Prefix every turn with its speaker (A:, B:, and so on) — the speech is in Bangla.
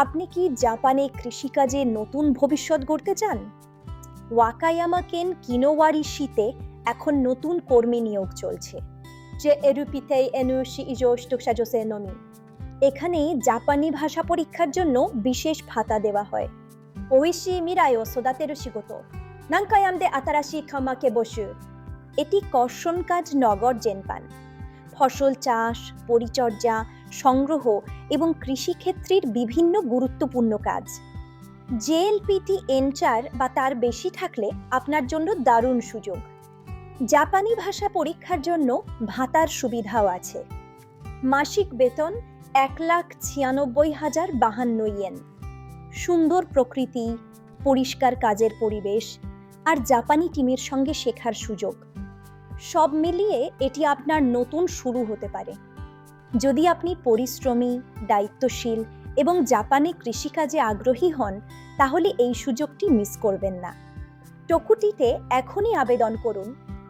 A: আপনি কি জাপানে কৃষিকাজে নতুন ভবিষ্যৎ গড়তে চান? ওয়াকায়ামা কেন কিনোওয়ারিশিতে এখন নতুন কর্মী নিয়োগ চলছে, যে এরুপিতেই এনু শিইজো শিটোকসাজোসে নমি। এখানে জাপানি ভাষা পরীক্ষার জন্য বিশেষ ভাতা দেওয়া হয়। ওইশি মিরাই ও সোদাতেরু শিগোতো নানকায়ামদে আতারাশি খামাকে বসু। এটি কর্ষণ কাজ নগর জেনপান। ফসল চাষ, পরিচর্যা, সংগ্রহ এবং কৃষিক্ষেত্রের বিভিন্ন গুরুত্বপূর্ণ কাজ। জেএলপিটি N4 বা তার বেশি থাকলে আপনার জন্য দারুণ সুযোগ। জাপানি ভাষা পরীক্ষার জন্য ভাতার সুবিধাও আছে। মাসিক বেতন 1,96,052 ইয়েন। সুন্দর প্রকৃতি, পরিষ্কার কাজের পরিবেশ আর জাপানি টিমের সঙ্গে শেখার সুযোগ, সব মিলিয়ে এটি আপনার নতুন শুরু হতে পারে। যদি আপনি পরিশ্রমী, দায়িত্বশীল এবং জাপানে কৃষিকাজে আগ্রহী হন, তাহলে এই সুযোগটি মিস করবেন না। টোকুটিতে এখনই আবেদন করুন